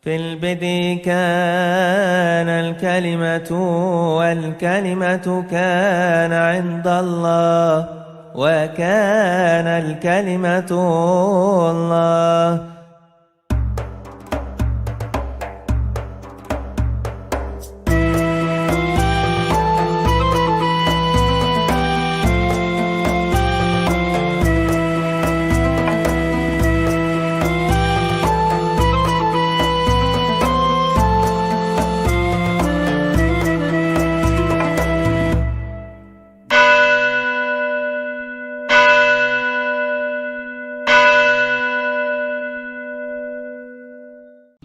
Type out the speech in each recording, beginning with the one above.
في البدء كان الكلمة والكلمة كان عند الله وكان الكلمة الله.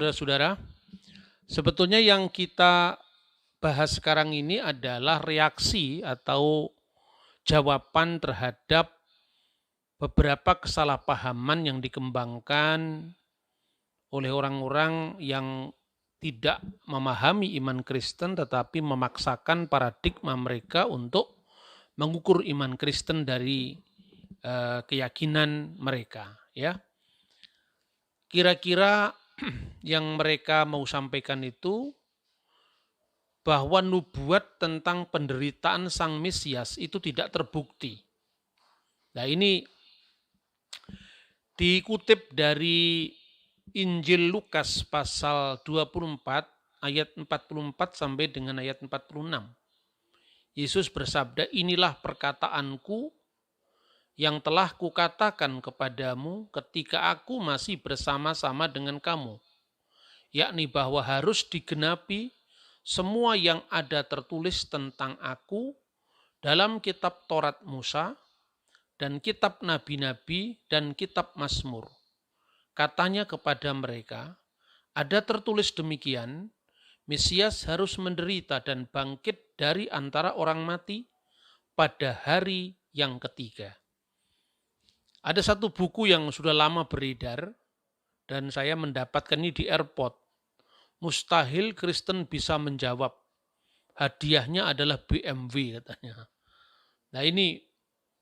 Saudara-saudara, sebetulnya yang kita bahas sekarang ini adalah reaksi atau jawaban terhadap beberapa kesalahpahaman yang dikembangkan oleh orang-orang yang tidak memahami iman Kristen tetapi memaksakan paradigma mereka untuk mengukur iman Kristen dari keyakinan mereka, ya. Kira-kira yang mereka mau sampaikan itu bahwa nubuat tentang penderitaan Sang Mesias itu tidak terbukti. Nah, ini dikutip dari Injil Lukas pasal 24 ayat 44 sampai dengan ayat 46. Yesus bersabda, "Inilah perkataanku yang telah kukatakan kepadamu ketika aku masih bersama-sama dengan kamu, yakni bahwa harus digenapi semua yang ada tertulis tentang aku dalam kitab Taurat Musa dan kitab nabi-nabi dan kitab Mazmur." Katanya kepada mereka, "Ada tertulis demikian, Mesias harus menderita dan bangkit dari antara orang mati pada hari yang ketiga." Ada satu buku yang sudah lama beredar dan saya mendapatkan ini di airport. Mustahil Kristen bisa menjawab. Hadiahnya adalah BMW katanya. Nah, ini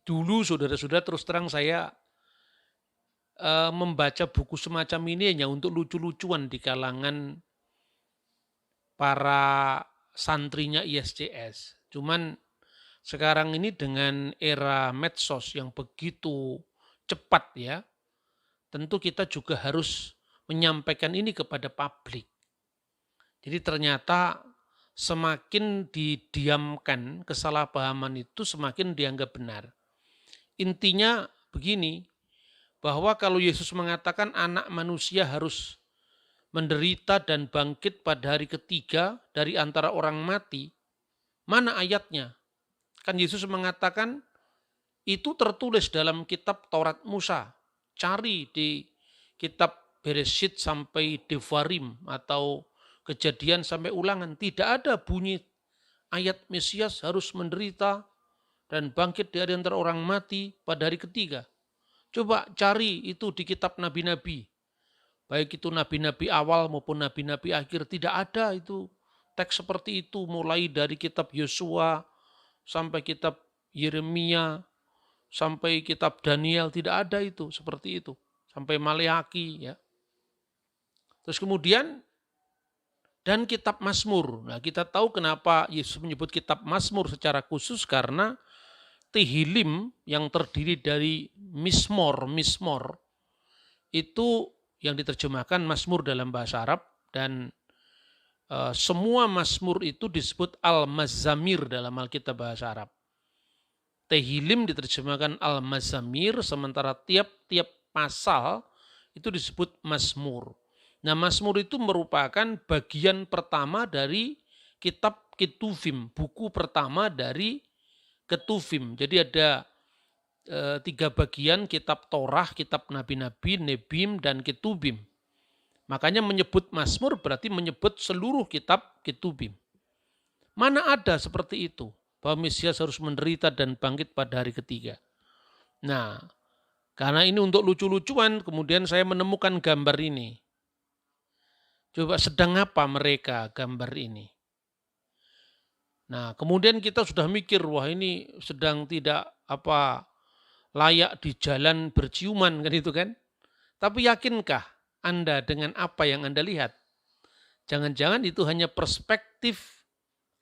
dulu saudara-saudara terus terang saya membaca buku semacam ini hanya untuk lucu-lucuan di kalangan para santrinya ISCS. Cuman sekarang ini dengan era medsos yang begitu cepat, ya, tentu kita juga harus menyampaikan ini kepada publik. Jadi ternyata semakin didiamkan kesalahpahaman itu semakin dianggap benar. Intinya begini, bahwa kalau Yesus mengatakan anak manusia harus menderita dan bangkit pada hari ketiga dari antara orang mati, mana ayatnya? Kan Yesus mengatakan itu tertulis dalam kitab Taurat Musa. Cari di kitab Bereshit sampai Devarim atau Kejadian sampai Ulangan. Tidak ada bunyi ayat Mesias harus menderita dan bangkit dari antara orang mati pada hari ketiga. Coba cari itu di kitab nabi-nabi. Baik itu nabi-nabi awal maupun nabi-nabi akhir. Tidak ada itu teks seperti itu. Mulai dari kitab Yosua sampai kitab Yeremia, sampai kitab Daniel, tidak ada itu seperti itu. Sampai Maleaki, ya. Terus kemudian dan kitab Mazmur. Nah, kita tahu kenapa Yesus menyebut kitab Mazmur secara khusus karena Tehillim yang terdiri dari Mismor itu yang diterjemahkan Mazmur dalam bahasa Arab, dan semua Mazmur itu disebut Al-Mazzamir dalam Alkitab bahasa Arab. Tehillim diterjemahkan Al-Mazzamir, sementara tiap-tiap pasal itu disebut Mazmur. Nah, Mazmur itu merupakan bagian pertama dari kitab Ketuvim, buku pertama dari Ketuvim. Jadi ada 3 bagian, kitab Torah, kitab nabi-nabi, Nebim, dan Ketubim. Makanya menyebut Mazmur berarti menyebut seluruh kitab Ketubim. Mana ada seperti itu, bahwa Mesias harus menderita dan bangkit pada hari ketiga. Nah, karena ini untuk lucu-lucuan, kemudian saya menemukan gambar ini. Coba sedang apa mereka gambar ini? Nah, kemudian kita sudah mikir, wah ini sedang tidak layak di jalan berciuman, kan itu kan? Tapi yakinkah Anda dengan apa yang Anda lihat? Jangan-jangan itu hanya perspektif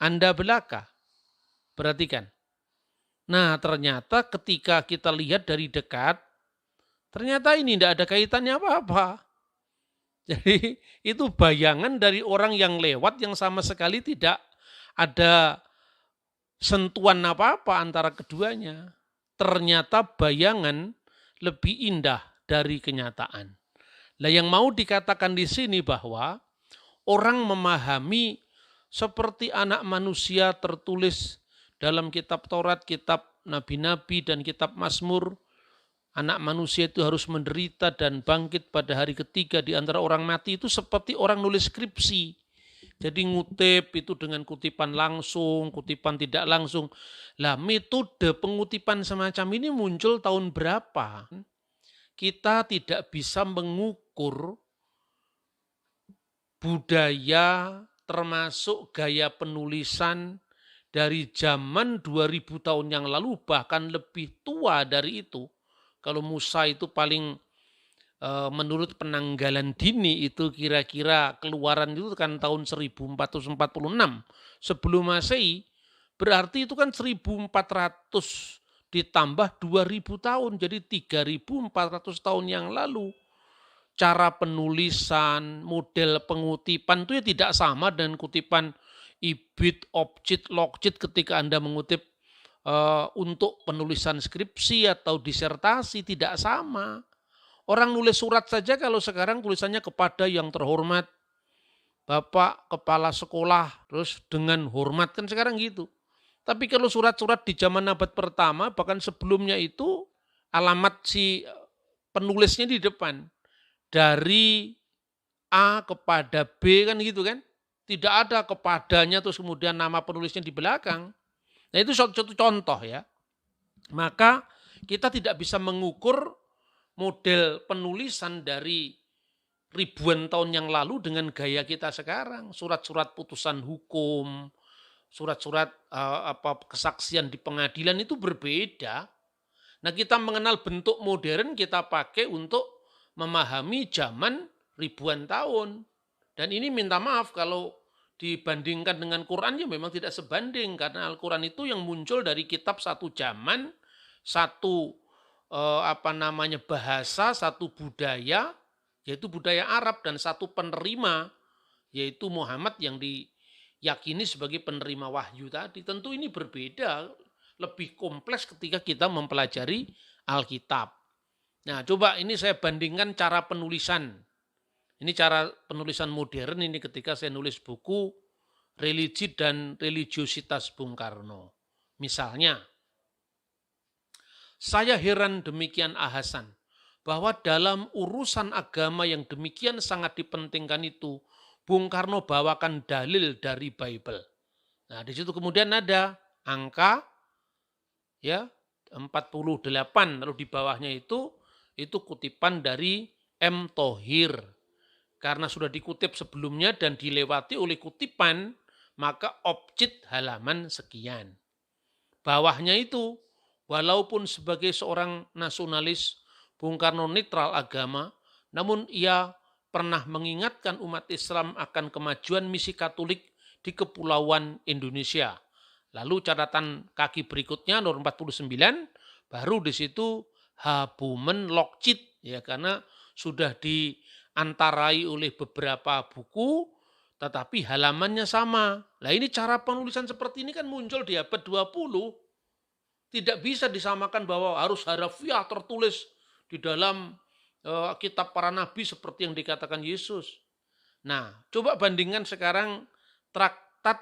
Anda belaka. Perhatikan. Nah, ternyata ketika kita lihat dari dekat, ternyata ini tidak ada kaitannya apa-apa. Jadi itu bayangan dari orang yang lewat yang sama sekali tidak ada sentuhan apa-apa antara keduanya. Ternyata bayangan lebih indah dari kenyataan. Nah, yang mau dikatakan di sini bahwa orang memahami seperti anak manusia tertulis dalam kitab Taurat, kitab nabi-nabi, dan kitab Mazmur. Anak manusia itu harus menderita dan bangkit pada hari ketiga di antara orang mati, itu seperti orang nulis skripsi. Jadi ngutip itu dengan kutipan langsung, kutipan tidak langsung. Lah, metode pengutipan semacam ini muncul tahun berapa? Kita tidak bisa mengukur budaya termasuk gaya penulisan dari zaman 2000 tahun yang lalu, bahkan lebih tua dari itu. Kalau Musa itu paling menurut penanggalan dini itu kira-kira keluaran itu kan tahun 1446 sebelum Masehi, berarti itu kan 1400 ditambah 2000 tahun, jadi 3400 tahun yang lalu. Cara penulisan, model pengutipan itu ya tidak sama dengan kutipan ibid, objit, lokjit ketika Anda mengutip untuk penulisan skripsi atau disertasi, tidak sama. Orang nulis surat saja kalau sekarang tulisannya kepada yang terhormat, Bapak Kepala Sekolah, terus dengan hormat, kan sekarang gitu. Tapi kalau surat-surat di zaman abad pertama, bahkan sebelumnya itu, alamat si penulisnya di depan. Dari A kepada B kan gitu kan. Tidak ada kepadanya terus kemudian nama penulisnya di belakang. Nah, itu suatu contoh ya. Maka kita tidak bisa mengukur model penulisan dari ribuan tahun yang lalu dengan gaya kita sekarang. Surat-surat putusan hukum, surat-surat kesaksian di pengadilan itu berbeda. Nah, kita mengenal bentuk modern kita pakai untuk memahami zaman ribuan tahun. Dan ini minta maaf kalau dibandingkan dengan Quran ya memang tidak sebanding, karena Al-Quran itu yang muncul dari kitab satu zaman, satu bahasa, satu budaya, yaitu budaya Arab, dan satu penerima, yaitu Muhammad yang diyakini sebagai penerima wahyu tadi. Tentu ini berbeda, lebih kompleks ketika kita mempelajari Alkitab. Nah, coba ini saya bandingkan cara penulisan. Ini cara penulisan modern ini ketika saya nulis buku Religi dan Religiositas Bung Karno. Misalnya, saya heran demikian Ahasan, bahwa dalam urusan agama yang demikian sangat dipentingkan itu, Bung Karno bawakan dalil dari Bible. Nah, di situ kemudian ada angka ya 48, lalu di bawahnya itu kutipan dari M. Thohir. Karena sudah dikutip sebelumnya dan dilewati oleh kutipan, maka objek halaman sekian. Bawahnya itu, walaupun sebagai seorang nasionalis, Bung Karno netral agama, namun ia pernah mengingatkan umat Islam akan kemajuan misi Katolik di Kepulauan Indonesia. Lalu catatan kaki berikutnya, nomor 49, baru di situ Habumen Lokcit, ya, karena sudah diantarai oleh beberapa buku, tetapi halamannya sama. Nah, ini cara penulisan seperti ini kan muncul di abad 20. Tidak bisa disamakan bahwa harus harafiah tertulis di dalam kitab para nabi seperti yang dikatakan Yesus. Nah, coba bandingkan sekarang traktat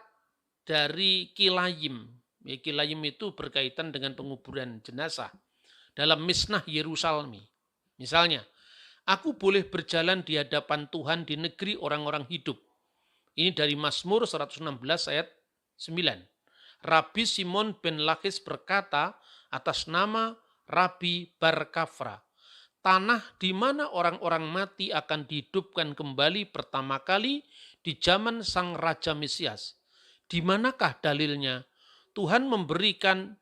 dari Kilayim. Ya, Kilayim itu berkaitan dengan penguburan jenazah dalam Misnah Yerusalmi. Misalnya, aku boleh berjalan di hadapan Tuhan di negeri orang-orang hidup. Ini dari Mazmur 116 ayat 9. Rabi Simon ben Lakis berkata atas nama Rabi Barkafra, tanah di mana orang-orang mati akan dihidupkan kembali pertama kali di zaman Sang Raja Mesias. Di manakah dalilnya? Tuhan memberikan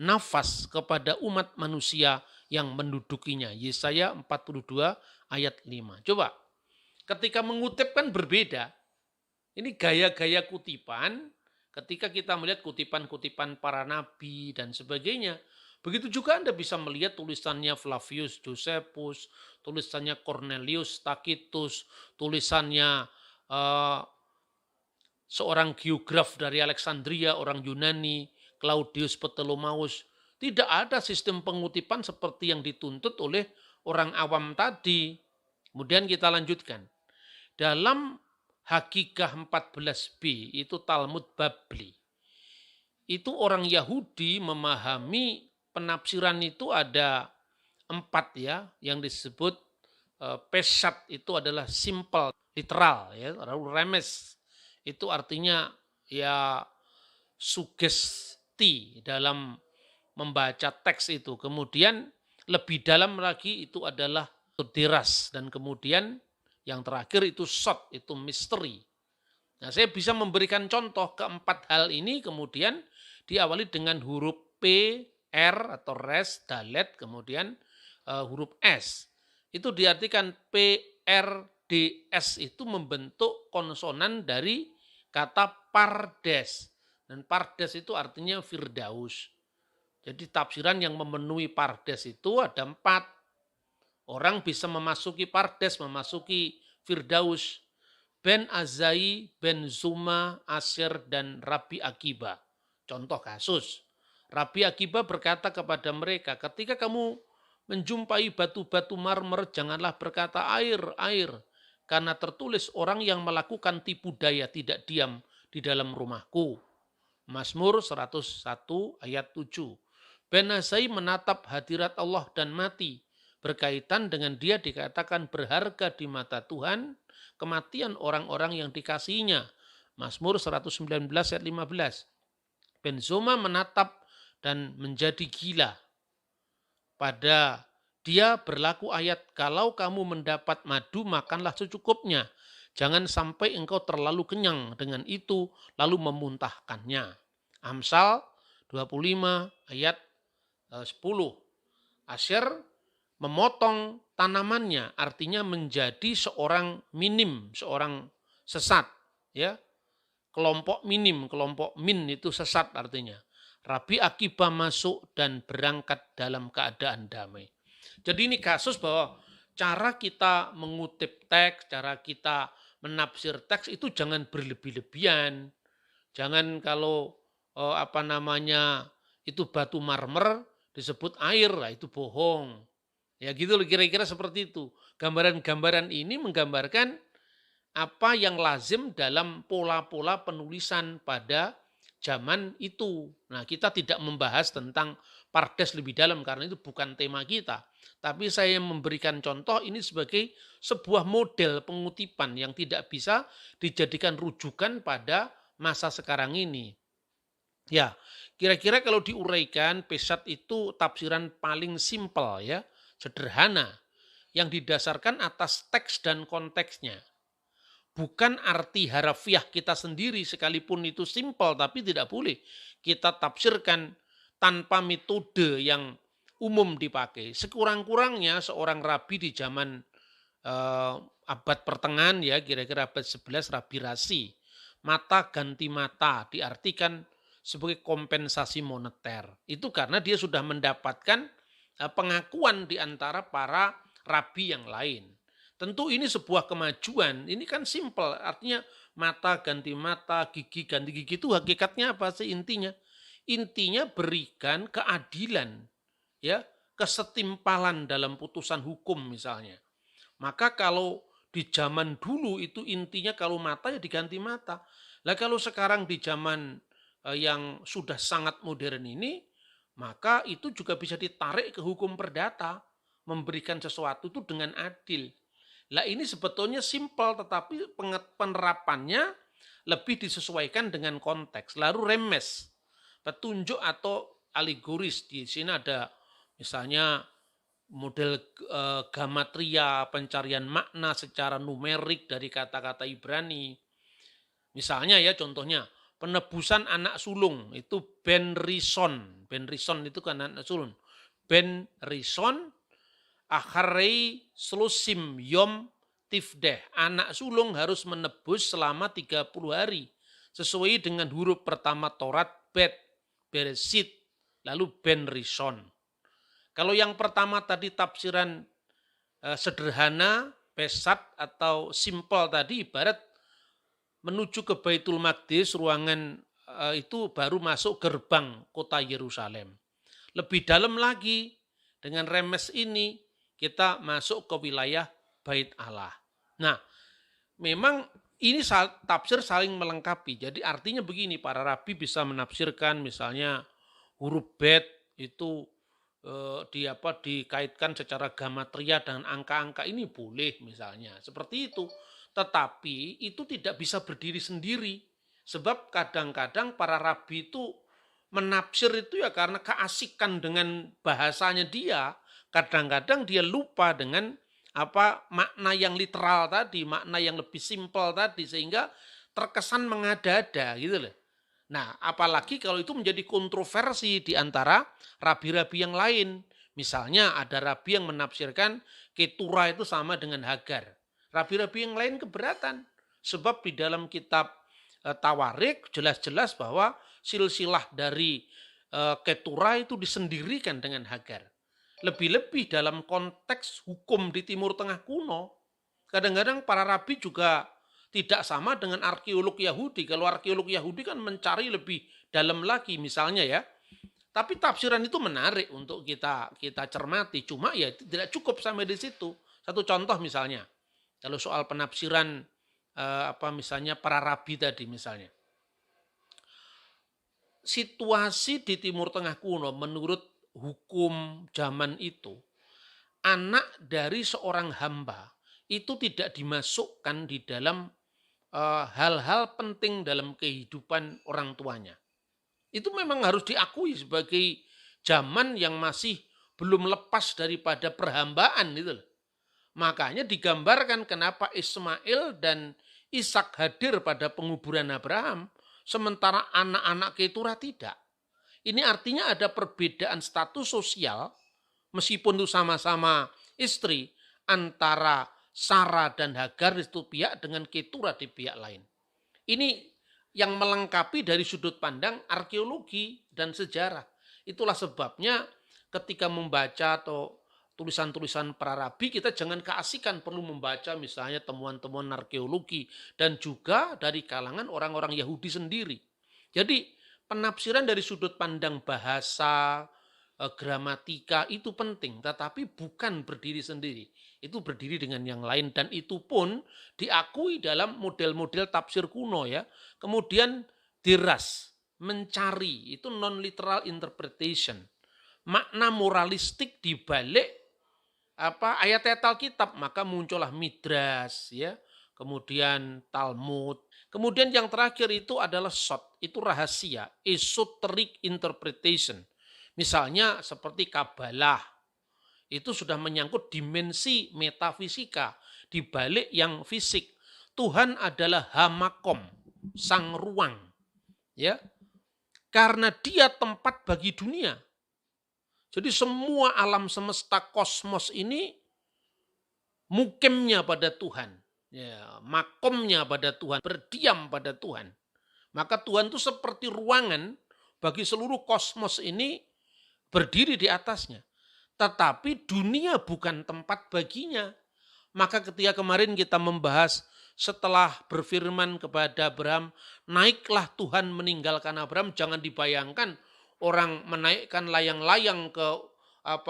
nafas kepada umat manusia yang mendudukinya. Yesaya 42 ayat 5. Coba, ketika mengutip kan berbeda. Ini gaya-gaya kutipan ketika kita melihat kutipan-kutipan para nabi dan sebagainya. Begitu juga Anda bisa melihat tulisannya Flavius Josephus, tulisannya Cornelius Tacitus, tulisannya eh, seorang geograf dari Alexandria, orang Yunani, Claudius Ptolemaus. Tidak ada sistem pengutipan seperti yang dituntut oleh orang awam tadi. Kemudian kita lanjutkan. Dalam Hakikah 14b, itu Talmud Babli. Itu orang Yahudi memahami penafsiran itu ada 4 ya, yang disebut pesat itu adalah simple, literal ya, lalu remes itu artinya ya sugesti dalam membaca teks itu. Kemudian lebih dalam lagi itu adalah deras, dan kemudian yang terakhir itu short, itu misteri. Nah, saya bisa memberikan contoh keempat hal ini, kemudian diawali dengan huruf P, R atau res, dalet, kemudian huruf S. Itu diartikan P, R, D, S itu membentuk konsonan dari kata Pardes. Dan Pardes itu artinya Firdaus. Jadi tafsiran yang memenuhi Pardes itu ada 4. Orang bisa memasuki Pardes, memasuki Firdaus. Ben Azai, Ben Zuma, Asyir, dan Rabi Akiba. Contoh kasus. Rabi Akiba berkata kepada mereka, ketika kamu menjumpai batu-batu marmer, janganlah berkata air, air. Karena tertulis orang yang melakukan tipu daya tidak diam di dalam rumahku. Mazmur 101 ayat 7. Ben Azai menatap hadirat Allah dan mati. Berkaitan dengan dia dikatakan berharga di mata Tuhan, kematian orang-orang yang dikasihinya. Mazmur 119 ayat 15. Ben Zoma menatap dan menjadi gila. Pada dia berlaku ayat, kalau kamu mendapat madu, makanlah secukupnya. Jangan sampai engkau terlalu kenyang dengan itu, lalu memuntahkannya. Amsal 25 ayat 10. Asyir memotong tanamannya, artinya menjadi seorang minim, seorang sesat. Ya, kelompok minim, kelompok min itu sesat artinya. Rabi Akiba masuk dan berangkat dalam keadaan damai. Jadi ini kasus bahwa cara kita mengutip teks, cara kita menafsir teks itu jangan berlebih-lebihan. Jangan kalau itu batu marmer disebut air, lah itu bohong. Ya gitu loh, kira-kira seperti itu. Gambaran-gambaran ini menggambarkan apa yang lazim dalam pola-pola penulisan pada zaman itu. Nah, kita tidak membahas tentang Pardes lebih dalam karena itu bukan tema kita. Tapi saya memberikan contoh ini sebagai sebuah model pengutipan yang tidak bisa dijadikan rujukan pada masa sekarang ini. Ya, kira-kira kalau diuraikan, pesat itu tafsiran paling simpel ya, sederhana, yang didasarkan atas teks dan konteksnya. Bukan arti harafiah kita sendiri, sekalipun itu simpel, tapi tidak boleh kita tafsirkan tanpa metode yang umum dipakai. Sekurang-kurangnya seorang rabi di zaman abad pertengahan ya, kira-kira abad 11, Rabi Rasi. Mata ganti mata diartikan sebagai kompensasi moneter. Itu karena dia sudah mendapatkan pengakuan di antara para rabi yang lain. Tentu ini sebuah kemajuan, ini kan simpel, artinya mata ganti mata, gigi ganti gigi, itu hakikatnya apa sih intinya? Intinya berikan keadilan, ya, kesetimpalan dalam putusan hukum misalnya. Maka kalau di zaman dulu itu intinya kalau mata ya diganti mata. Lah kalau sekarang di zaman yang sudah sangat modern ini, maka itu juga bisa ditarik ke hukum perdata, memberikan sesuatu itu dengan adil. Lah ini sebetulnya simpel, tetapi penerapannya lebih disesuaikan dengan konteks. Lalu remes, petunjuk atau alegoris. Di sini ada misalnya model gamatria, pencarian makna secara numerik dari kata-kata Ibrani. Misalnya ya contohnya, penebusan anak sulung itu Ben Rison. Ben Rison itu kan anak sulung. Ben Rison Akharei Slusim Yom tifdeh, anak sulung harus menebus selama 30 hari. Sesuai dengan huruf pertama Taurat, Bet, Bereshit, lalu Ben Rishon. Kalau yang pertama tadi tafsiran sederhana, pesat atau simpel tadi ibarat menuju ke Baitul Maqdis, ruangan itu baru masuk gerbang kota Yerusalem. Lebih dalam lagi, dengan remes ini kita masuk ke wilayah Bait Allah. Nah, memang ini tafsir saling melengkapi. Jadi artinya begini, para rabi bisa menafsirkan misalnya huruf Bet itu dikaitkan secara gamatria dengan angka-angka ini boleh misalnya. Seperti itu. Tetapi itu tidak bisa berdiri sendiri. Sebab kadang-kadang para rabi itu menafsir itu ya karena keasikan dengan bahasanya dia. Kadang-kadang dia lupa dengan makna yang literal tadi, makna yang lebih simpel tadi, sehingga terkesan mengada-ada gitu loh. Nah, apalagi kalau itu menjadi kontroversi di antara rabi-rabi yang lain. Misalnya ada rabi yang menafsirkan Ketura itu sama dengan Hagar. Rabi-rabi yang lain keberatan. Sebab di dalam kitab Tawarik jelas-jelas bahwa silsilah dari Ketura itu disendirikan dengan Hagar. Lebih-lebih dalam konteks hukum di Timur Tengah kuno, kadang-kadang para rabi juga tidak sama dengan arkeolog Yahudi. Kalau arkeolog Yahudi kan mencari lebih dalam lagi misalnya ya. Tapi tafsiran itu menarik untuk kita cermati. Cuma ya tidak cukup sampai di situ. Satu contoh misalnya, kalau soal penafsiran misalnya para rabi tadi misalnya. Situasi di Timur Tengah kuno menurut hukum zaman itu, anak dari seorang hamba itu tidak dimasukkan di dalam hal-hal penting dalam kehidupan orang tuanya. Itu memang harus diakui sebagai zaman yang masih belum lepas daripada perhambaan itu. Makanya digambarkan kenapa Ismail dan Ishak hadir pada penguburan Abraham, sementara anak-anak Ketura tidak. Ini artinya ada perbedaan status sosial, meskipun itu sama-sama istri, antara Sarah dan Hagar di satu pihak dengan Ketura di pihak lain. Ini yang melengkapi dari sudut pandang arkeologi dan sejarah. Itulah sebabnya ketika membaca atau tulisan-tulisan para rabi, kita jangan keasikan perlu membaca misalnya temuan-temuan arkeologi dan juga dari kalangan orang-orang Yahudi sendiri. Jadi penafsiran dari sudut pandang bahasa, gramatika itu penting, tetapi bukan berdiri sendiri. Itu berdiri dengan yang lain dan itu pun diakui dalam model-model tafsir kuno ya. Kemudian diras, mencari, itu non-literal interpretation. Makna moralistik di balik ayat-ayat Alkitab, maka muncullah Midras ya. Kemudian Talmud. Kemudian yang terakhir itu adalah sod, itu rahasia, esoteric interpretation. Misalnya seperti Kabalah, itu sudah menyangkut dimensi metafisika di balik yang fisik. Tuhan adalah Hamakom, sang ruang. Ya. Karena dia tempat bagi dunia. Jadi semua alam semesta kosmos ini mukimnya pada Tuhan. Ya, makomnya pada Tuhan, berdiam pada Tuhan. Maka Tuhan itu seperti ruangan bagi seluruh kosmos ini berdiri di atasnya. Tetapi dunia bukan tempat baginya. Maka ketika kemarin kita membahas setelah berfirman kepada Abraham, naiklah Tuhan meninggalkan Abraham, jangan dibayangkan orang menaikkan layang-layang ke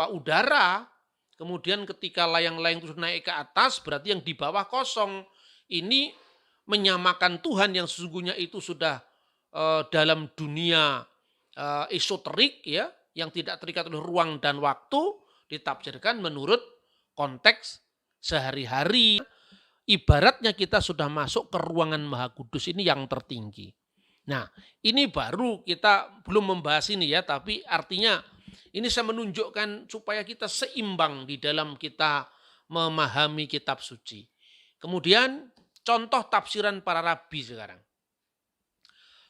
udara, kemudian ketika layang-layang itu naik ke atas, berarti yang di bawah kosong. Ini menyamakan Tuhan yang sesungguhnya itu sudah dalam dunia esoterik ya, yang tidak terikat oleh ruang dan waktu, ditafsirkan menurut konteks sehari-hari. Ibaratnya kita sudah masuk ke ruangan Maha Kudus ini yang tertinggi. Nah, ini baru kita belum membahas ini ya, tapi artinya ini saya menunjukkan supaya kita seimbang di dalam kita memahami kitab suci. Kemudian contoh tafsiran para rabi sekarang.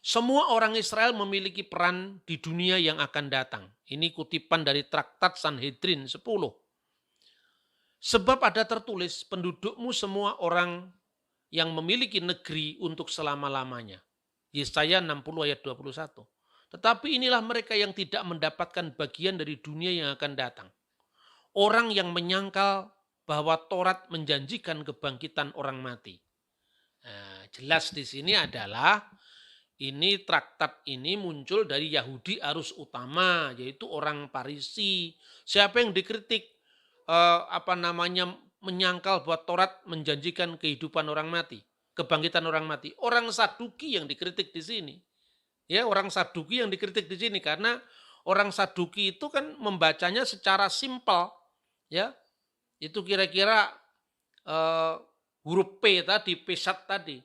Semua orang Israel memiliki peran di dunia yang akan datang. Ini kutipan dari Traktat Sanhedrin 10. Sebab ada tertulis, pendudukmu semua orang yang memiliki negeri untuk selama-lamanya. Yesaya 60 ayat 21. Tetapi inilah mereka yang tidak mendapatkan bagian dari dunia yang akan datang. Orang yang menyangkal bahwa Taurat menjanjikan kebangkitan orang mati. Nah, jelas di sini adalah ini traktat ini muncul dari Yahudi arus utama, yaitu orang Farisi. Siapa yang dikritik menyangkal bahwa Taurat menjanjikan kehidupan orang mati, kebangkitan orang mati? Orang Saduki yang dikritik di sini. Ya, orang Saduki yang dikritik di sini karena orang Saduki itu kan membacanya secara simpel, ya. Itu kira-kira huruf P tadi, pesat tadi.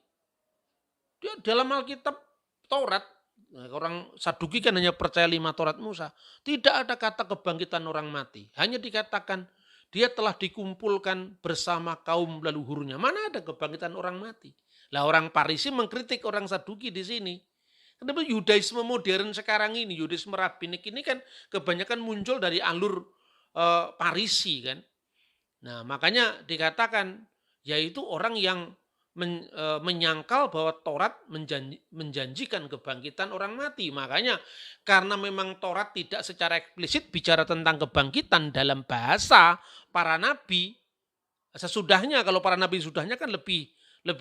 Dia dalam Alkitab Taurat, orang Saduki kan hanya percaya 5 Taurat Musa. Tidak ada kata kebangkitan orang mati. Hanya dikatakan dia telah dikumpulkan bersama kaum leluhurnya. Mana ada kebangkitan orang mati? Lah orang Farisi mengkritik orang Saduki di sini. Kenapa Yudaisme modern sekarang ini, Yudaisme rabbinik ini kan kebanyakan muncul dari alur Farisi kan. Nah makanya dikatakan yaitu orang yang menyangkal bahwa Taurat menjanjikan kebangkitan orang mati. Makanya karena memang Taurat tidak secara eksplisit bicara tentang kebangkitan dalam bahasa para nabi, sesudahnya kalau para nabi sudahnya kan lebih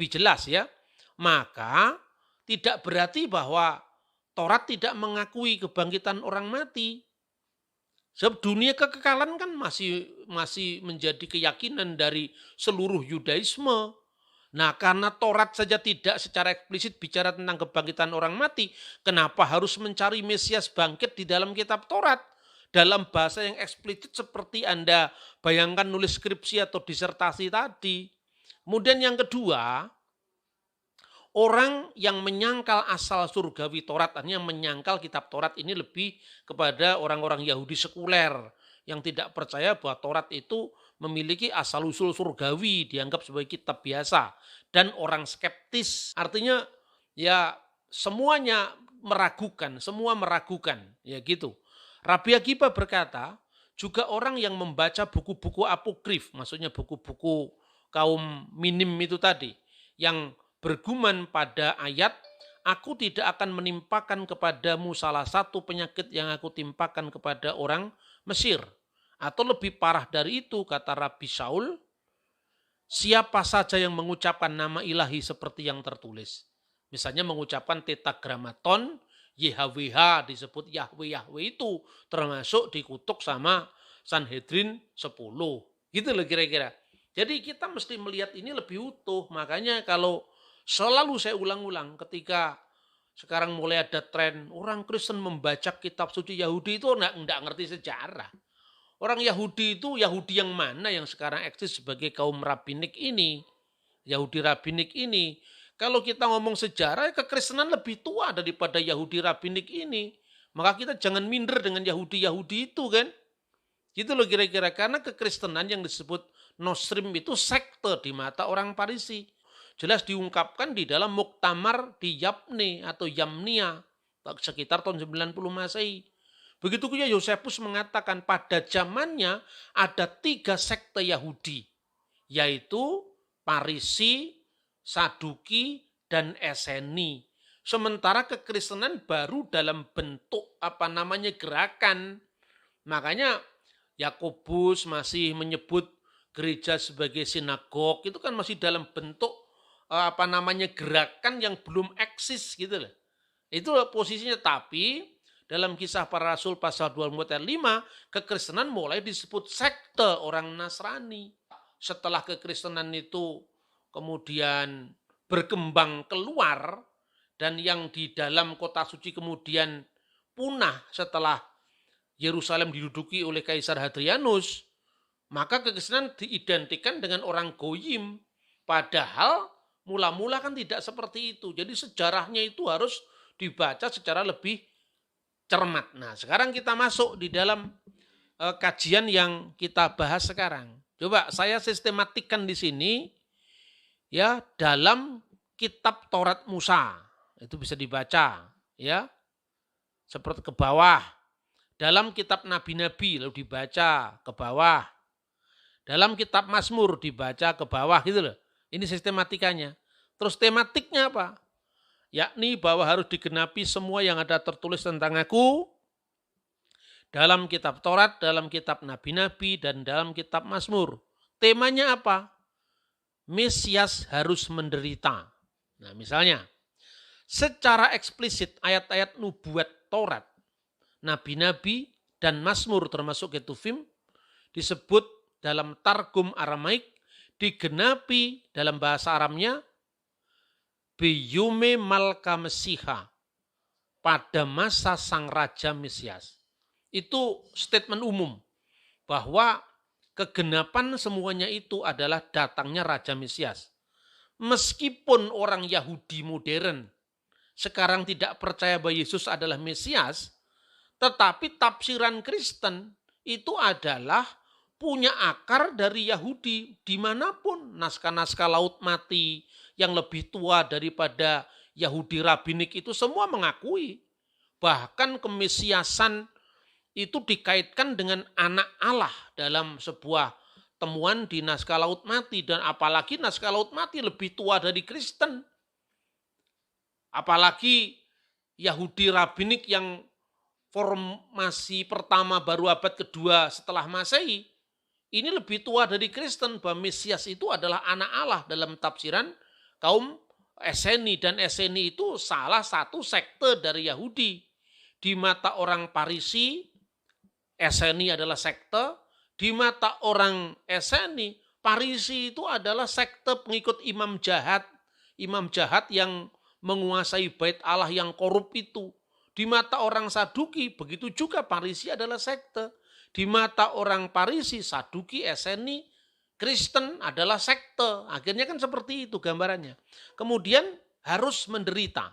jelas ya. Maka tidak berarti bahwa Taurat tidak mengakui kebangkitan orang mati. Sebab dunia kekekalan kan masih menjadi keyakinan dari seluruh Yudaisme. Nah karena Taurat saja tidak secara eksplisit bicara tentang kebangkitan orang mati, kenapa harus mencari Mesias bangkit di dalam kitab Taurat? Dalam bahasa yang eksplisit seperti Anda bayangkan nulis skripsi atau disertasi tadi. Kemudian yang kedua, orang yang menyangkal asal surgawi Taurat, artinya menyangkal kitab Taurat ini lebih kepada orang-orang Yahudi sekuler yang tidak percaya bahwa Taurat itu memiliki asal-usul surgawi, dianggap sebagai kitab biasa. Dan orang skeptis, artinya ya semuanya meragukan, semua meragukan, ya gitu. Rabi Akiba berkata, juga orang yang membaca buku-buku apokrif, maksudnya buku-buku kaum minim itu tadi, yang bergumam pada ayat, aku tidak akan menimpakan kepadamu salah satu penyakit yang aku timpakan kepada orang Mesir. Atau lebih parah dari itu, kata Rabi Saul, siapa saja yang mengucapkan nama ilahi seperti yang tertulis. Misalnya mengucapkan tetragrammaton, YHWH disebut Yahweh itu termasuk dikutuk sama Sanhedrin 10. Gitu loh kira-kira. Jadi kita mesti melihat ini lebih utuh. Makanya kalau selalu saya ulang-ulang ketika sekarang mulai ada tren orang Kristen membaca kitab suci Yahudi itu enggak ngerti sejarah. Orang Yahudi itu Yahudi yang mana yang sekarang eksis sebagai kaum rabbinik ini? Yahudi rabbinik ini. Kalau kita ngomong sejarah, kekristenan lebih tua daripada Yahudi rabbinik ini. Maka kita jangan minder dengan Yahudi-Yahudi itu kan. Gitu loh kira-kira. Karena kekristenan yang disebut Nostrim itu sekte di mata orang Farisi. Jelas diungkapkan di dalam Muktamar di Yabne atau Yamnia sekitar tahun 90 Masehi. Begitu juga Yosefus mengatakan pada zamannya ada 3 sekte Yahudi, yaitu Farisi, Saduki, dan Eseni. Sementara kekristenan baru dalam bentuk gerakan. Makanya Yakobus masih menyebut gereja sebagai sinagog, itu kan masih dalam bentuk gerakan yang belum eksis gitu loh. Itu posisinya. Tapi dalam Kisah Para Rasul pasal 24 ayat 5, kekristenan mulai disebut sekte orang Nasrani. Setelah kekristenan itu kemudian berkembang keluar dan yang di dalam kota suci kemudian punah setelah Yerusalem diduduki oleh Kaisar Hadrianus, maka kekristenan diidentikan dengan orang Goyim. Padahal mula-mula kan tidak seperti itu. Jadi sejarahnya itu harus dibaca secara lebih cermat. Nah, sekarang kita masuk di dalam kajian yang kita bahas sekarang. Coba saya sistematikkan di sini ya dalam kitab Taurat Musa. Itu bisa dibaca ya. Seperti ke bawah. Dalam kitab nabi-nabi lalu dibaca ke bawah. Dalam kitab Mazmur dibaca ke bawah gitu loh. Ini sistematikanya. Terus tematiknya apa? Yakni bahwa harus digenapi semua yang ada tertulis tentang aku dalam kitab Taurat, dalam kitab Nabi-Nabi, dan dalam kitab Mazmur. Temanya apa? Mesias harus menderita. Nah misalnya, secara eksplisit ayat-ayat nubuat Taurat, Nabi-Nabi, dan Mazmur termasuk Ketuvim disebut dalam Targum Aramaik, digenapi dalam bahasa Aramnya, Biyume Malka Mesiha, pada masa Sang Raja Mesias. Itu statement umum, bahwa kegenapan semuanya itu adalah datangnya Raja Mesias. Meskipun orang Yahudi modern sekarang tidak percaya bahwa Yesus adalah Mesias, tetapi tafsiran Kristen itu adalah punya akar dari Yahudi. Dimanapun naskah-naskah Laut Mati yang lebih tua daripada Yahudi Rabinik itu semua mengakui. Bahkan kemesiasan itu dikaitkan dengan anak Allah dalam sebuah temuan di naskah Laut Mati. Dan apalagi naskah Laut Mati lebih tua dari Kristen. Apalagi Yahudi Rabinik yang formasi pertama baru abad kedua setelah Masehi, ini lebih tua dari Kristen, bahwa Mesias itu adalah anak Allah dalam tafsiran kaum Eseni. Dan Eseni itu salah satu sekte dari Yahudi. Di mata orang Parisi, Eseni adalah sekte. Di mata orang Eseni, Parisi itu adalah sekte pengikut imam jahat. Imam jahat yang menguasai bait Allah yang korup itu. Di mata orang Saduki, begitu juga Parisi adalah sekte. Di mata orang Parisi, Saduki, Eseni, Kristen adalah sekte. Akhirnya kan seperti itu gambarannya. Kemudian harus menderita.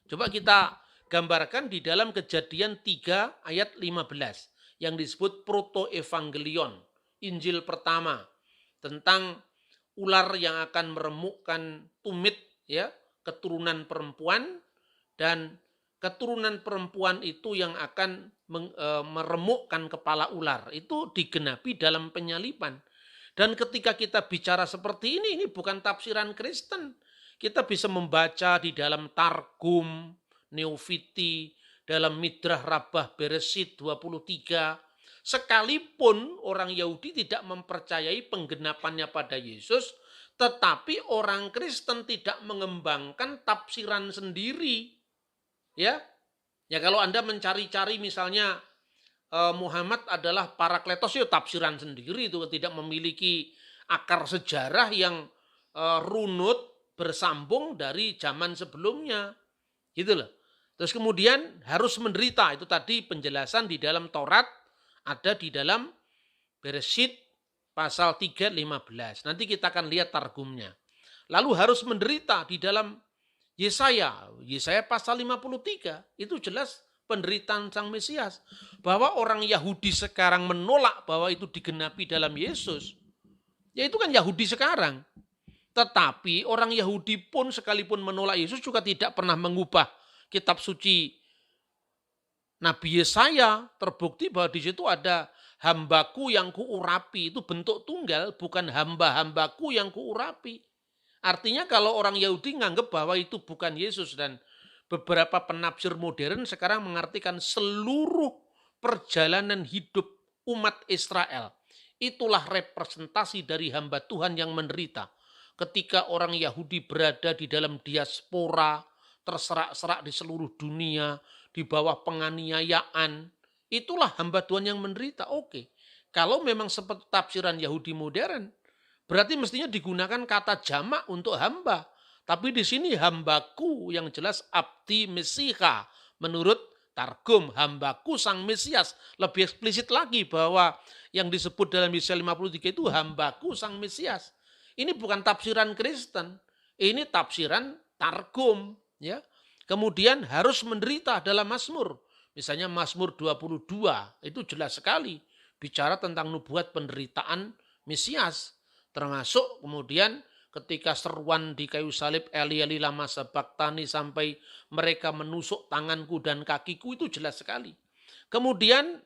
Coba kita gambarkan di dalam Kejadian 3 ayat 15 yang disebut proto-evangelion, Injil pertama, tentang ular yang akan meremukkan tumit, ya, keturunan perempuan, dan keturunan perempuan itu yang akan meremukkan kepala ular. Itu digenapi dalam penyalipan. Dan ketika kita bicara seperti ini bukan tafsiran Kristen. Kita bisa membaca di dalam Targum, Neofiti, dalam Midrah Rabbah Beresit 23. Sekalipun orang Yahudi tidak mempercayai penggenapannya pada Yesus, tetapi orang Kristen tidak mengembangkan tafsiran sendiri. Ya kalau Anda mencari-cari misalnya Muhammad adalah Parakletos, ya tafsiran sendiri, itu tidak memiliki akar sejarah yang runut bersambung dari zaman sebelumnya, gitu loh. Terus kemudian harus menderita, itu tadi penjelasan di dalam Taurat, ada di dalam Beresit pasal 3:15. Nanti kita akan lihat targumnya. Lalu harus menderita di dalam Yesaya pasal 53, itu jelas penderitaan Sang Mesias. Bahwa orang Yahudi sekarang menolak bahwa itu digenapi dalam Yesus, ya itu kan Yahudi sekarang. Tetapi orang Yahudi pun sekalipun menolak Yesus juga tidak pernah mengubah kitab suci Nabi Yesaya. Terbukti bahwa di situ ada hambaku yang kuurapi, itu bentuk tunggal, bukan hamba-hambaku yang kuurapi. Artinya kalau orang Yahudi nganggap bahwa itu bukan Yesus, dan beberapa penafsir modern sekarang mengartikan seluruh perjalanan hidup umat Israel itulah representasi dari hamba Tuhan yang menderita. Ketika orang Yahudi berada di dalam diaspora, terserak-serak di seluruh dunia, di bawah penganiayaan, itulah hamba Tuhan yang menderita. Oke, kalau memang seperti tafsiran Yahudi modern, berarti mestinya digunakan kata jamak untuk hamba. Tapi di sini hambaku yang jelas abdi Mesiha. Menurut Targum, hambaku Sang Mesias. Lebih eksplisit lagi bahwa yang disebut dalam Yesaya 53 itu hambaku Sang Mesias. Ini bukan tafsiran Kristen. Ini tafsiran Targum. Ya. Kemudian harus menderita dalam Mazmur. Misalnya Mazmur 22 itu jelas sekali bicara tentang nubuat penderitaan Mesias. Termasuk kemudian ketika seruan di kayu salib, Eli Eli lama sabachthani, sampai mereka menusuk tanganku dan kakiku, itu jelas sekali. Kemudian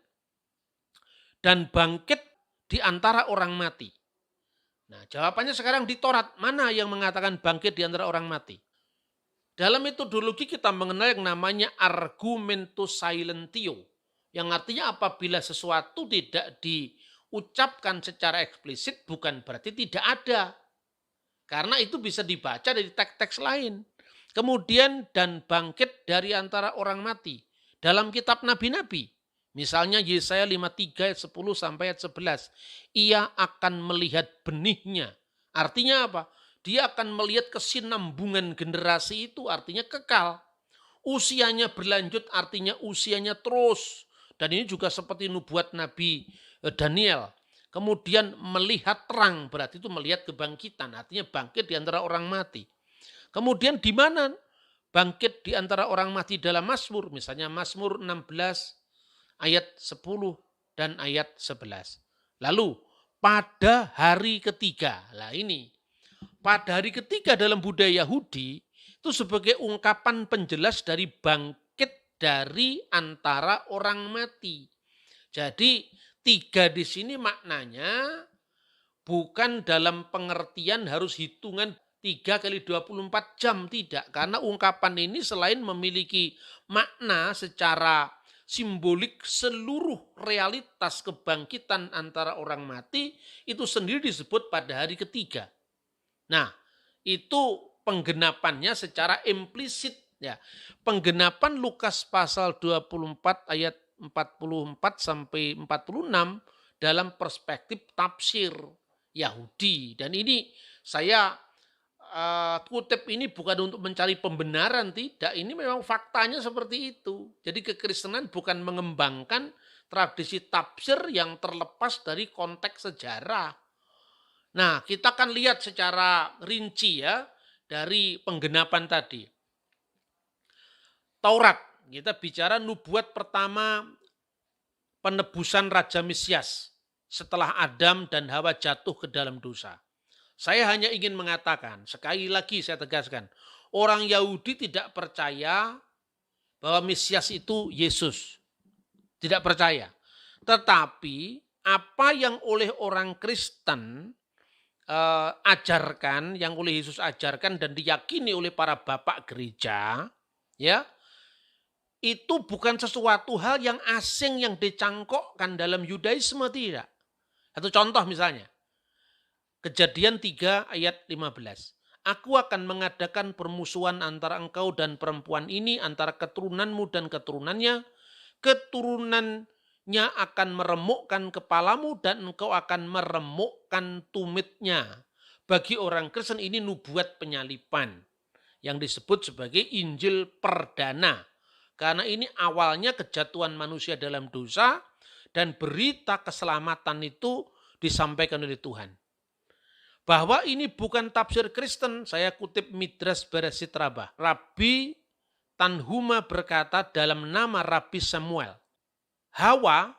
dan bangkit di antara orang mati. Nah, jawabannya sekarang di Taurat, mana yang mengatakan bangkit di antara orang mati? Dalam metodologi kita mengenal yang namanya argumentus silentio, yang artinya apabila sesuatu tidak diucapkan secara eksplisit bukan berarti tidak ada. Karena itu bisa dibaca dari teks-teks lain. Kemudian dan bangkit dari antara orang mati. Dalam kitab nabi-nabi. Misalnya Yesaya 53 ayat 10 sampai ayat 11. Ia akan melihat benihnya. Artinya apa? Dia akan melihat kesinambungan generasi itu, artinya kekal. Usianya berlanjut artinya usianya terus. Dan ini juga seperti nubuat Nabi Daniel. Kemudian melihat terang, berarti itu melihat kebangkitan, artinya bangkit di antara orang mati. Kemudian di mana bangkit di antara orang mati dalam Mazmur? Misalnya Mazmur 16 ayat 10 dan ayat 11. Lalu pada hari ketiga, lah ini. Pada hari ketiga dalam budaya Yahudi itu sebagai ungkapan penjelas dari bangkit dari antara orang mati. Jadi 3 di sini maknanya bukan dalam pengertian harus hitungan 3 kali 24 jam, tidak. Karena ungkapan ini selain memiliki makna secara simbolik seluruh realitas kebangkitan antara orang mati itu sendiri disebut pada hari ketiga. Nah, itu penggenapannya secara implisit ya. Penggenapan Lukas pasal 24 ayat 44 sampai 46 dalam perspektif tafsir Yahudi. Dan ini saya kutip ini bukan untuk mencari pembenaran, tidak. Ini memang faktanya seperti itu. Jadi kekristenan bukan mengembangkan tradisi tafsir yang terlepas dari konteks sejarah. Nah, kita akan lihat secara rinci ya dari penggenapan tadi. Taurat, kita bicara nubuat pertama penebusan Raja Mesias setelah Adam dan Hawa jatuh ke dalam dosa. Saya hanya ingin mengatakan, sekali lagi saya tegaskan, orang Yahudi tidak percaya bahwa Mesias itu Yesus. Tidak percaya. Tetapi apa yang oleh orang Kristen ajarkan, yang oleh Yesus ajarkan dan diyakini oleh para bapak gereja, ya, itu bukan sesuatu hal yang asing yang dicangkokkan dalam Yudaisme, tidak. Satu contoh misalnya, Kejadian 3 ayat 15. Aku akan mengadakan permusuhan antara engkau dan perempuan ini, antara keturunanmu dan keturunannya. Keturunannya akan meremukkan kepalamu dan engkau akan meremukkan tumitnya. Bagi orang Kristen ini nubuat penyalipan yang disebut sebagai Injil perdana. Karena ini awalnya kejatuhan manusia dalam dosa dan berita keselamatan itu disampaikan oleh Tuhan. Bahwa ini bukan tafsir Kristen, saya kutip Midras Bereshit Rabbah. Rabbi Tanhuma berkata dalam nama Rabbi Samuel, Hawa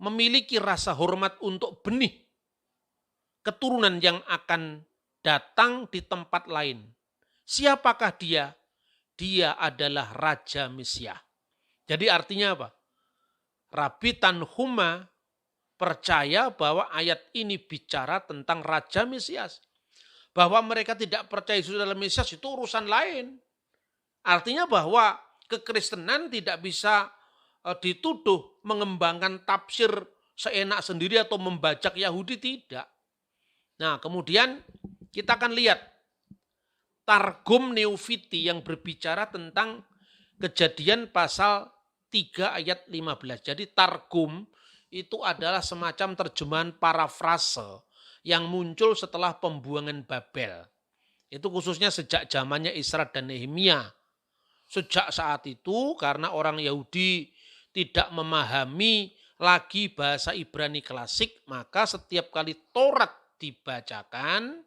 memiliki rasa hormat untuk benih keturunan yang akan datang di tempat lain. Siapakah dia? Dia adalah Raja Mesias. Jadi artinya apa? Rabbi Tanhuma percaya bahwa ayat ini bicara tentang Raja Mesias. Bahwa mereka tidak percaya Yesus adalah Mesias itu urusan lain. Artinya bahwa kekristenan tidak bisa dituduh mengembangkan tafsir seenak sendiri atau membajak Yahudi, tidak. Nah, kemudian kita akan lihat Targum Neofiti yang berbicara tentang Kejadian pasal 3 ayat 15. Jadi Targum itu adalah semacam terjemahan parafrase yang muncul setelah pembuangan Babel. Itu khususnya sejak zamannya Esra dan Nehemia. Sejak saat itu karena orang Yahudi tidak memahami lagi bahasa Ibrani klasik, maka setiap kali Taurat dibacakan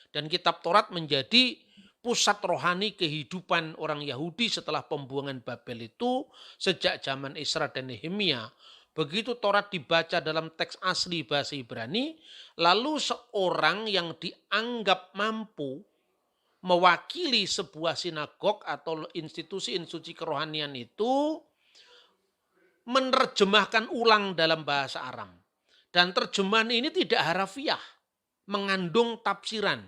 dan kitab Taurat menjadi pusat rohani kehidupan orang Yahudi setelah pembuangan Babel itu sejak zaman Esra dan Nehemia. Begitu Taurat dibaca dalam teks asli bahasa Ibrani, lalu seorang yang dianggap mampu mewakili sebuah sinagog atau institusi-institusi kerohanian itu menerjemahkan ulang dalam bahasa Aram. Dan terjemahan ini tidak harafiah, mengandung tafsiran,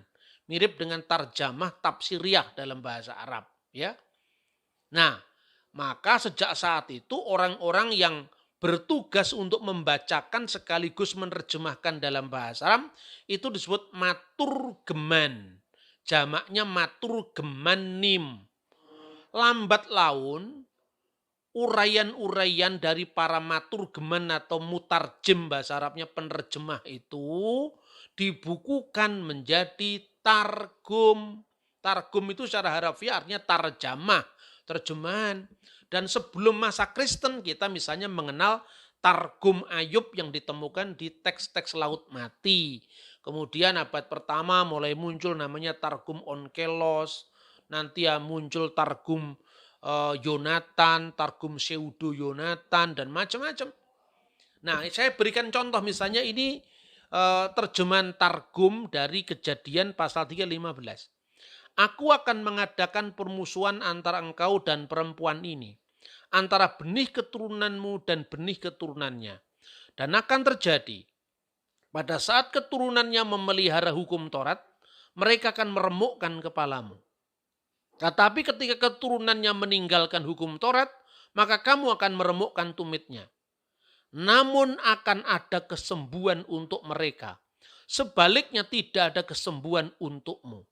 mirip dengan tarjamah tafsiriyah dalam bahasa Arab, ya. Nah, maka sejak saat itu orang-orang yang bertugas untuk membacakan sekaligus menerjemahkan dalam bahasa Arab itu disebut maturgeman. Jamaknya maturgemanim. Lambat laun uraian-uraian dari para maturgeman atau mutarjem bahasa Arabnya penerjemah itu dibukukan menjadi targum. Targum itu secara harafiah artinya tarjamah, terjemahan. Dan sebelum masa Kristen kita misalnya mengenal Targum Ayub yang ditemukan di teks-teks Laut Mati. Kemudian abad pertama mulai muncul namanya Targum Onkelos. Nanti ya muncul Targum Yonatan, Targum Pseudo Yonatan, dan macam-macam. Nah, saya berikan contoh misalnya ini terjemahan Targum dari Kejadian pasal 3:15. Aku akan mengadakan permusuhan antara engkau dan perempuan ini, antara benih keturunanmu dan benih keturunannya. Dan akan terjadi, pada saat keturunannya memelihara hukum Taurat, mereka akan meremukkan kepalamu. Tetapi ketika keturunannya meninggalkan hukum Taurat, maka kamu akan meremukkan tumitnya. Namun akan ada kesembuhan untuk mereka. Sebaliknya tidak ada kesembuhan untukmu.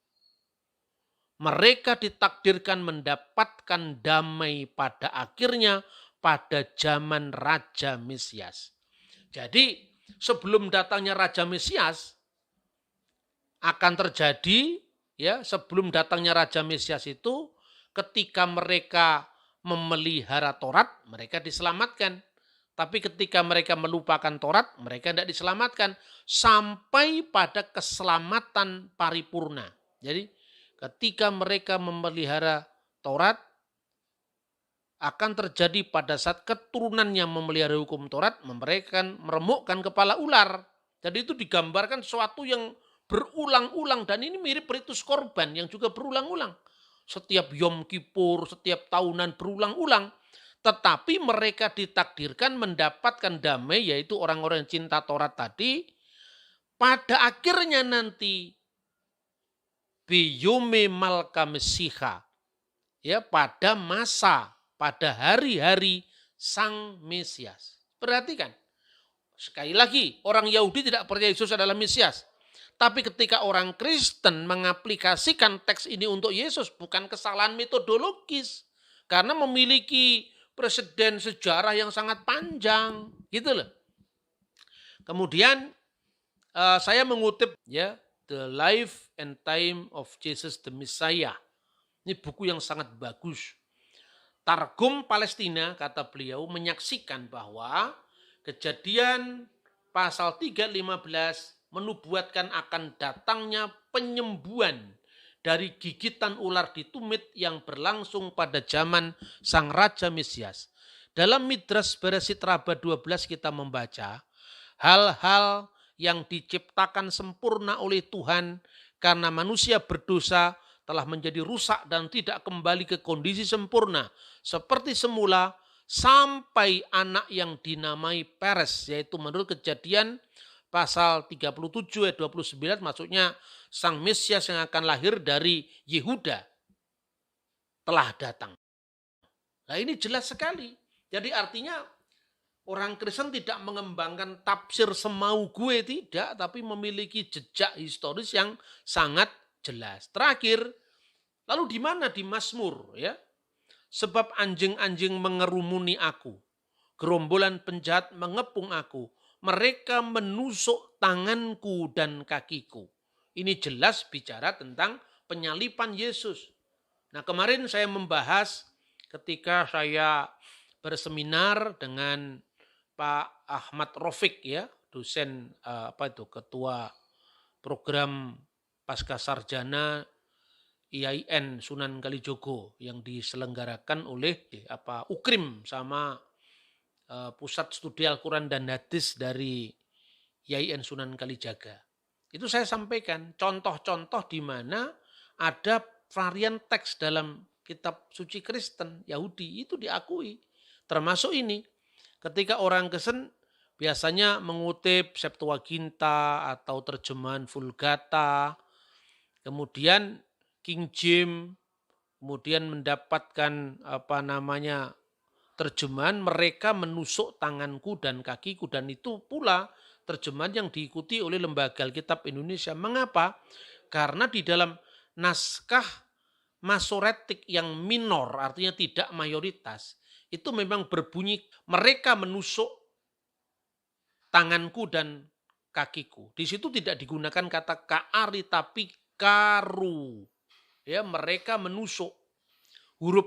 Mereka ditakdirkan mendapatkan damai pada akhirnya pada zaman Raja Mesias. Jadi sebelum datangnya Raja Mesias akan terjadi, ya, sebelum datangnya Raja Mesias itu ketika mereka memelihara Taurat, mereka diselamatkan. Tapi ketika mereka melupakan Taurat, mereka tidak diselamatkan sampai pada keselamatan paripurna. Jadi ketika mereka memelihara Taurat, akan terjadi pada saat keturunannya memelihara hukum Taurat, mereka meremukkan kepala ular. Jadi itu digambarkan sesuatu yang berulang-ulang, dan ini mirip ritus korban yang juga berulang-ulang. Setiap Yom Kippur, setiap tahunan berulang-ulang. Tetapi mereka ditakdirkan mendapatkan damai, yaitu orang-orang yang cinta Taurat tadi. Pada akhirnya nanti, biyume malka Mesiha, ya, pada masa, pada hari-hari Sang Mesias. Perhatikan, sekali lagi, orang Yahudi tidak percaya Yesus adalah Mesias. Tapi ketika orang Kristen mengaplikasikan teks ini untuk Yesus, bukan kesalahan metodologis. Karena memiliki preseden sejarah yang sangat panjang. Gitu loh. Kemudian saya mengutip, ya, The Life and Time of Jesus the Messiah. Ini buku yang sangat bagus. Targum Palestina, kata beliau, menyaksikan bahwa Kejadian pasal 3:15 menubuatkan akan datangnya penyembuhan dari gigitan ular di tumit yang berlangsung pada zaman Sang Raja Mesias. Dalam Midrash Bereshit Rabbah 12 kita membaca, hal-hal yang diciptakan sempurna oleh Tuhan karena manusia berdosa telah menjadi rusak dan tidak kembali ke kondisi sempurna seperti semula sampai anak yang dinamai Peres, yaitu menurut Kejadian pasal 37 ayat 29, maksudnya Sang Mesias yang akan lahir dari Yehuda telah datang. Nah, ini jelas sekali. Jadi artinya orang Kristen tidak mengembangkan tafsir semau gue, tidak, tapi memiliki jejak historis yang sangat jelas. Terakhir, lalu di mana di Mazmur, ya? Sebab anjing-anjing mengerumuni aku, gerombolan penjahat mengepung aku, mereka menusuk tanganku dan kakiku. Ini jelas bicara tentang penyalipan Yesus. Nah, kemarin saya membahas ketika saya berseminar dengan Pak Ahmad Rafiq, ya, dosen ketua program pasca sarjana IAIN Sunan Kalijogo yang diselenggarakan oleh Ukrim sama Pusat Studi Al-Quran dan Hadis dari IAIN Sunan Kalijaga. Itu saya sampaikan contoh-contoh di mana ada varian teks dalam kitab suci Kristen Yahudi itu diakui. Termasuk ini, ketika orang Kristen biasanya mengutip Septuaginta atau terjemahan Vulgata, kemudian King James, kemudian mendapatkan terjemahan mereka menusuk tanganku dan kakiku, dan itu pula terjemahan yang diikuti oleh Lembaga Alkitab Indonesia. Mengapa? Karena di dalam naskah Masoretik yang minor, artinya tidak mayoritas, itu memang berbunyi mereka menusuk tanganku dan kakiku. Di situ tidak digunakan kata kaari tapi karu. Ya, mereka menusuk. Huruf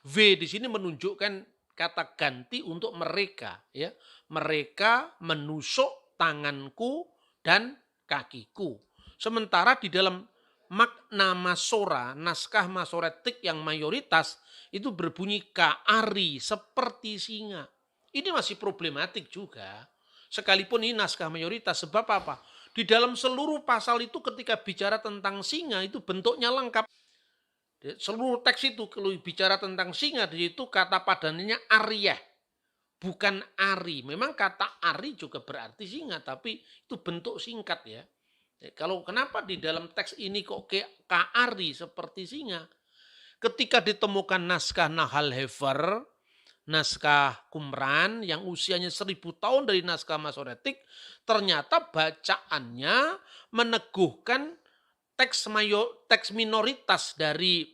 V di sini menunjukkan kata ganti untuk mereka, ya. Mereka menusuk tanganku dan kakiku. Sementara di dalam makna Masora, naskah Masoretik yang mayoritas itu berbunyi kaari, seperti singa. Ini masih problematik juga. Sekalipun ini naskah mayoritas, sebab apa? Di dalam seluruh pasal itu ketika bicara tentang singa itu bentuknya lengkap. Seluruh teks itu kalau bicara tentang singa di situ kata padanannya Arya, bukan Ari. Memang kata Ari juga berarti singa, tapi itu bentuk singkat ya. Kalau kenapa di dalam teks ini kok kayak Ka'ari seperti singa? Ketika ditemukan naskah Nahal Hefer, naskah Qumran yang usianya 1000 tahun dari naskah Masoretik, ternyata bacaannya meneguhkan teks minoritas dari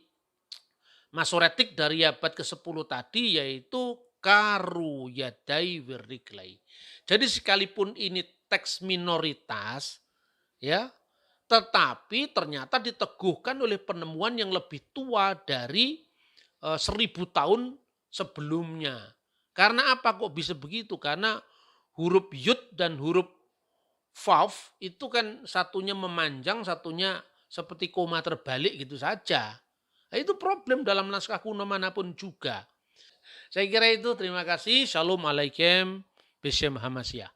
Masoretik dari abad ke-10 tadi, yaitu karu yadai wirriklai. Jadi sekalipun ini teks minoritas, ya, tetapi ternyata diteguhkan oleh penemuan yang lebih tua dari 1000 tahun sebelumnya. Karena apa kok bisa begitu? Karena huruf yud dan huruf vav itu kan satunya memanjang, satunya seperti koma terbalik gitu saja. Nah, itu problem dalam naskah kuno manapun juga. Saya kira itu, terima kasih. Shalom alaikum. Beshem Hamasya.